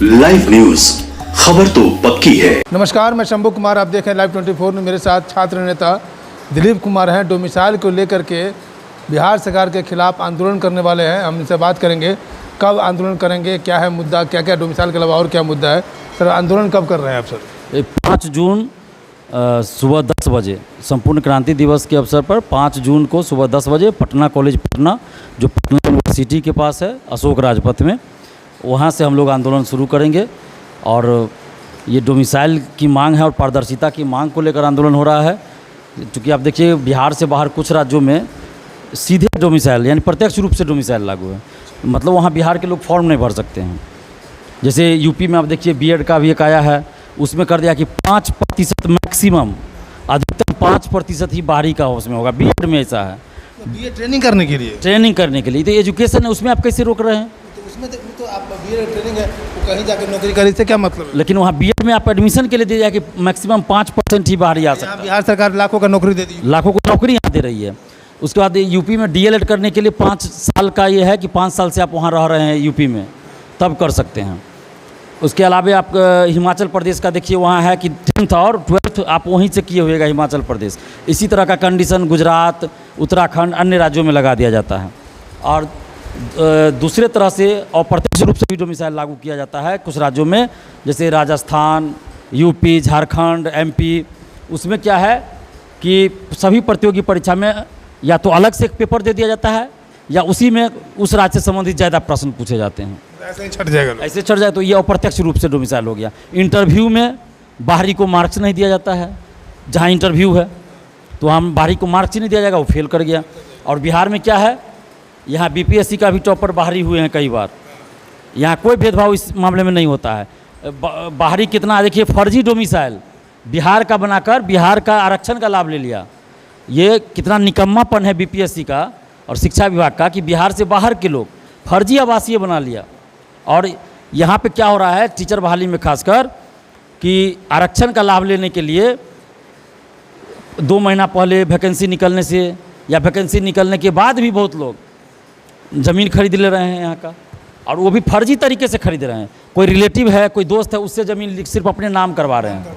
Live news, खबर तो पक्की है। नमस्कार, मैं शंभू कुमार, आप देखें लाइव 24 में। मेरे साथ छात्र नेता दिलीप कुमार हैं। डोमिसाइल को लेकर के बिहार सरकार के खिलाफ आंदोलन करने वाले हैं। हम इनसे बात करेंगे, कब आंदोलन करेंगे, क्या है मुद्दा, क्या क्या डोमिसाइल के अलावा और क्या मुद्दा है। सर, आंदोलन कब कर रहे हैं आप सर? 5 जून सुबह 10 बजे संपूर्ण क्रांति दिवस के अवसर पर 5 जून को सुबह 10 बजे पटना कॉलेज पटना, जो पटना यूनिवर्सिटी के पास है, अशोक राजपथ में, वहाँ से हम लोग आंदोलन शुरू करेंगे। और ये डोमिसाइल की मांग है और पारदर्शिता की मांग को लेकर आंदोलन हो रहा है। क्योंकि आप देखिए, बिहार से बाहर कुछ राज्यों में सीधे डोमिसाइल यानी प्रत्यक्ष रूप से डोमिसाइल लागू है, मतलब वहाँ बिहार के लोग फॉर्म नहीं भर सकते हैं। जैसे यूपी में आप देखिए बीएड का भी एक आया है, उसमें कर दिया कि 5% मैक्सिमम, अधिकतम 5% ही बाहरी का उसमें होगा। बीएड में ऐसा है, तो बीएड ट्रेनिंग करने के लिए, तो एजुकेशन है, उसमें आप कैसे रोक रहे हैं? तो उसमें तो आप बीएड ट्रेनिंग है, वो कहीं जाकर नौकरी करे, इससे क्या मतलब है? लेकिन वहाँ बीएड में आप एडमिशन के लिए दिया जाए कि मैक्सिमम 5% ही बाहरी आ सकता है। बिहार सरकार लाखों का नौकरी दे दी, लाखों को नौकरी यहाँ दे रही है। उसके बाद यूपी में डीएलएड करने के लिए 5 साल का ये है कि 5 साल से आप वहाँ रह रहे हैं यूपी में, तब कर सकते हैं। उसके अलावा आप हिमाचल प्रदेश का देखिए, वहाँ है कि 10th और 12th आप वहीं से किए हुएगा हिमाचल प्रदेश। इसी तरह का कंडीशन गुजरात, उत्तराखंड, अन्य राज्यों में लगा दिया जाता है। और दूसरे तरह से अप्रत्यक्ष रूप से भी डोमिसाइल लागू किया जाता है कुछ राज्यों में, जैसे राजस्थान, यूपी, झारखंड, एमपी। उसमें क्या है कि सभी प्रतियोगी परीक्षा में या तो अलग से एक पेपर दे दिया जाता है, या उसी में उस राज्य से संबंधित ज़्यादा प्रश्न पूछे जाते हैं। ऐसे ही छट जाएगा, ऐसे छट जाए तो ये अप्रत्यक्ष रूप से डोमिसाइल हो गया। इंटरव्यू में बाहरी को मार्क्स नहीं दिया जाता है, जहाँ इंटरव्यू है तो हम बाहरी को मार्क्स ही नहीं दिया जाएगा, वो फेल कर गया। और बिहार में क्या है, यहाँ बीपीएससी का भी टॉपर बाहरी हुए हैं कई बार। यहाँ कोई भेदभाव इस मामले में नहीं होता है। बाहरी कितना, देखिए, फर्जी डोमिसाइल बिहार का बनाकर बिहार का आरक्षण का लाभ ले लिया। ये कितना निकम्मापन है बीपीएससी का और शिक्षा विभाग का कि बिहार से बाहर के लोग फर्जी आवासीय बना लिया। और यहाँ पे क्या हो रहा है, टीचर बहाली में खासकर, कि आरक्षण का लाभ लेने के लिए 2 महीना पहले वैकेंसी निकलने से या वैकेंसी निकलने के बाद भी बहुत लोग ज़मीन खरीद ले रहे हैं यहाँ का, और वो भी फर्जी तरीके से खरीद रहे हैं। कोई रिलेटिव है, कोई दोस्त है, उससे ज़मीन सिर्फ अपने नाम करवा रहे हैं।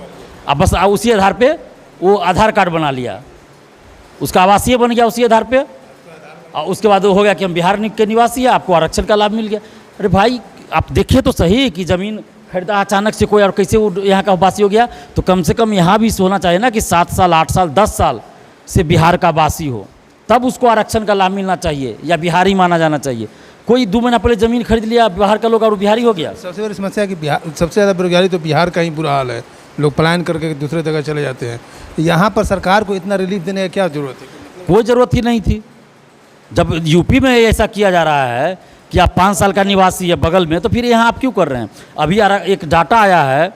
अब बस उसी आधार पे वो आधार कार्ड बना लिया, उसका आवासीय बन गया उसी आधार पे, और उसके बाद वो हो गया कि हम बिहार के निवासी हैं, आपको आरक्षण का लाभ मिल गया। अरे भाई, आप देखिए तो सही कि ज़मीन खरीदा अचानक से कोई, और कैसे वो यहाँ का वासी हो गया। तो कम से कम यहाँ भी होना चाहिए ना कि 7 साल, 8 साल, 10 साल से बिहार का वासी हो, तब उसको आरक्षण का लाभ मिलना चाहिए या बिहारी माना जाना चाहिए। कोई 2 महीना पहले ज़मीन खरीद लिया बिहार का लोग और बिहारी हो गया। सबसे बड़ी समस्या है कि बिहार, सबसे ज़्यादा बेरोजगारी तो बिहार का ही बुरा हाल है। लोग पलायन करके दूसरे जगह चले जाते हैं। यहाँ पर सरकार को इतना रिलीफ देने की क्या जरूरत है? कोई ज़रूरत ही नहीं थी। जब यूपी में ऐसा किया जा रहा है कि आप 5 साल का निवासी है बगल में, तो फिर यहाँ आप क्यों कर रहे हैं? अभी एक डाटा आया है,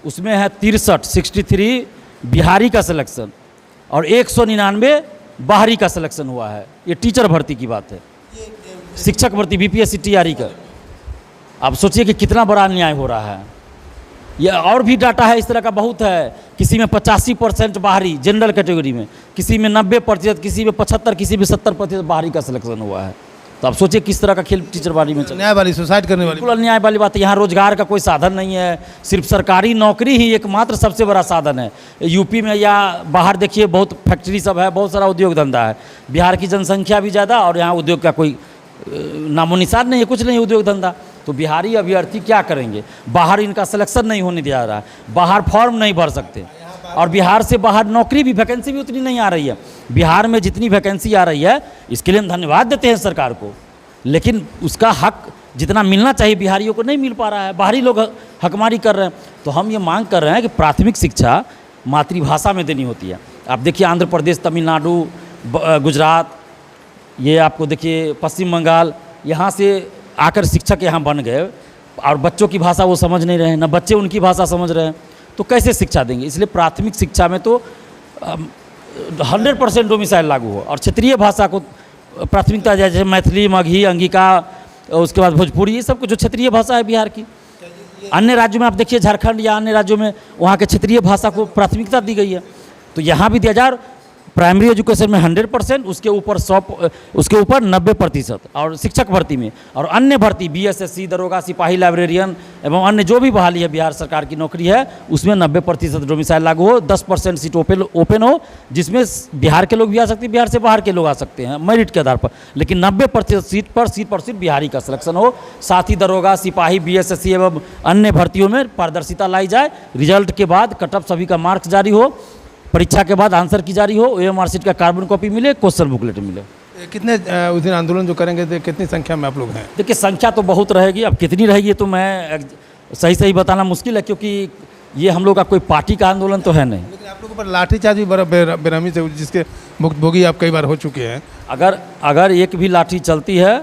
उसमें है 63 बिहारी का सिलेक्शन और 199 बाहरी का सिलेक्शन हुआ है। ये टीचर भर्ती की बात है, शिक्षक भर्ती बीपीएससी टीआरई का। आप सोचिए कि कितना बड़ा अन्याय हो रहा है। ये और भी डाटा है इस तरह का बहुत है। किसी में 85% बाहरी जनरल कैटेगरी में, किसी में 90%, किसी में 75%, किसी में 70% बाहरी का सिलेक्शन हुआ है। तो आप सोचिए किस तरह का खेल टीचर बाहरी में चल, न्याय वाली, सुसाइड करने वाली, बिल्कुल अन्याय वाली बात है। यहाँ रोजगार का कोई साधन नहीं है, सिर्फ सरकारी नौकरी ही एकमात्र सबसे बड़ा साधन है। यूपी में या बाहर देखिए बहुत फैक्ट्री सब है, बहुत सारा उद्योग धंधा है। बिहार की जनसंख्या भी ज़्यादा और यहाँ उद्योग का कोई नामो निशान नहीं है, कुछ नहीं उद्योग धंधा। तो बिहारी अभ्यर्थी क्या करेंगे? बाहर इनका सिलेक्शन नहीं होने दिया रहा है, बाहर फॉर्म नहीं भर सकते, और बिहार से बाहर नौकरी भी, वैकेंसी भी उतनी नहीं आ रही है। बिहार में जितनी वैकेंसी आ रही है, इसके लिए हम धन्यवाद देते हैं सरकार को, लेकिन उसका हक जितना मिलना चाहिए बिहारियों को नहीं मिल पा रहा है। बाहरी लोग हकमारी कर रहे हैं। तो हम ये मांग कर रहे हैं कि प्राथमिक शिक्षा मातृभाषा में देनी होती है। आप देखिए आंध्र प्रदेश, तमिलनाडु, गुजरात, ये आपको देखिए पश्चिम बंगाल, यहाँ से आकर शिक्षक यहाँ बन गए और बच्चों की भाषा वो समझ नहीं रहे हैं, ना बच्चे उनकी भाषा समझ रहे हैं, तो कैसे शिक्षा देंगे? इसलिए प्राथमिक शिक्षा में तो 100% डोमिसाइल लागू हो और क्षेत्रीय भाषा को प्राथमिकता, जैसे मैथिली, मगही, अंगिका, उसके बाद भोजपुरी, ये सब कुछ जो क्षेत्रीय भाषा है बिहार की। अन्य राज्यों में आप देखिए, झारखंड या अन्य राज्यों में वहाँ के क्षेत्रीय भाषा को प्राथमिकता दी गई है, तो यहाँ भी दिया जाए। प्राइमरी एजुकेशन में 100%, उसके ऊपर 100, उसके ऊपर 90%, और शिक्षक भर्ती में और अन्य भर्ती बीएसएससी, दरोगा, सिपाही, लाइब्रेरियन एवं अन्य जो भी बहाली है बिहार सरकार की नौकरी है उसमें 90% डोमिसाइल लागू हो, 10% सीट ओपन हो, जिसमें बिहार के लोग भी आ सकते हैं, बिहार से बाहर के लोग आ सकते हैं मेरिट के आधार पर, लेकिन 90% सीट पर बिहारी का सिलेक्शन हो। साथ ही दरोगा, सिपाही, बीएसएससी एवं अन्य भर्तियों में पारदर्शिता लाई जाए। रिजल्ट के बाद कटअप सभी का मार्क्स जारी हो, परीक्षा के बाद आंसर की जारी हो, ओएमआर शीट का कार्बन कॉपी मिले, क्वेश्चन बुकलेट मिले। कितने उस दिन आंदोलन जो करेंगे तो कितनी संख्या में आप लोग हैं? देखिए संख्या तो बहुत रहेगी, अब कितनी रहेगी तो मैं सही बताना मुश्किल है, क्योंकि ये हम लोग का कोई पार्टी का आंदोलन तो है नहीं। लेकिन आप लोगों पर लाठीचार्ज भी बड़ा बेरहमी से, जिसके भुक्तभोगी आप कई बार हो चुके हैं। अगर एक भी लाठी चलती है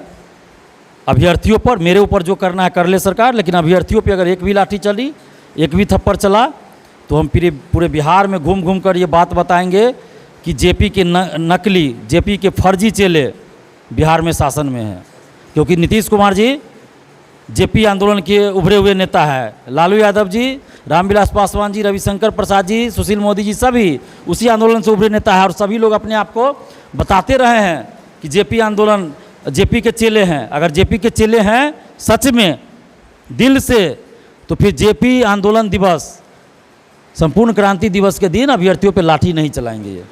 अभ्यर्थियों पर, मेरे ऊपर जो करना है कर ले सरकार, लेकिन अभ्यर्थियों पर अगर एक भी लाठी चली, एक भी थप्पड़ चला, तो हम पूरे बिहार में घूम कर ये बात बताएंगे कि जेपी के नकली, जेपी के फर्जी चेले बिहार में शासन में हैं। क्योंकि नीतीश कुमार जी जेपी आंदोलन के उभरे हुए नेता है, लालू यादव जी, रामविलास पासवान जी, रविशंकर प्रसाद जी, सुशील मोदी जी, सभी उसी आंदोलन से उभरे नेता है, और सभी लोग अपने आप को बताते रहे हैं कि जेपी आंदोलन जेपी के चेले हैं। अगर जेपी के चेले हैं सच में दिल से, तो फिर जेपी आंदोलन दिवस, संपूर्ण क्रांति दिवस के दिन अभ्यर्थियों पे लाठी नहीं चलाएंगे। ये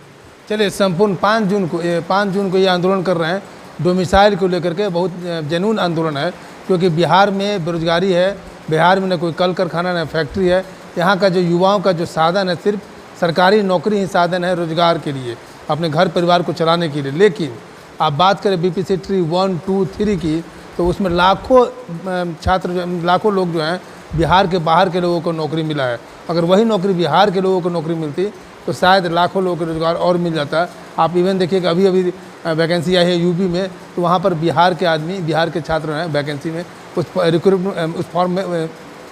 चलिए, संपूर्ण 5 जून को ये आंदोलन कर रहे हैं डोमिसाइल को लेकर के। बहुत जेन्युइन आंदोलन है, क्योंकि बिहार में बेरोजगारी है, बिहार में न कोई कल कारखाना न फैक्ट्री है। यहाँ का जो युवाओं का जो साधन है, सिर्फ सरकारी नौकरी ही साधन है रोजगार के लिए, अपने घर परिवार को चलाने के लिए। लेकिन आप बात करें बीपीएससी 1, 2, 3 की, तो उसमें लाखों छात्र, लाखों लोग जो हैं बिहार के बाहर के लोगों को नौकरी मिला है। अगर वही नौकरी बिहार के लोगों को नौकरी मिलती तो शायद लाखों लोगों को रोजगार और मिल जाता। आप इवन देखिए कि अभी वैकेंसी आई है यूपी में, तो वहाँ पर बिहार के आदमी, बिहार के छात्र हैं वैकेंसी में, उस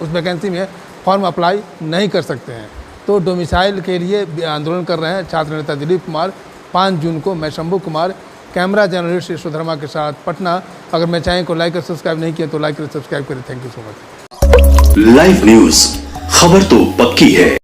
वैकेंसी में फॉर्म अप्लाई नहीं कर सकते हैं। तो डोमिसाइल के लिए आंदोलन कर रहे हैं छात्र नेता दिलीप कुमार। 5 जून को मैं शंभू कुमार, कैमरा जर्नलिस्ट यशोधर्मा के साथ, पटना। अगर मैं चैनल को लाइक और सब्सक्राइब नहीं किया तो लाइक और सब्सक्राइब करें। Thank you so much. Live news, खबर तो पक्की है।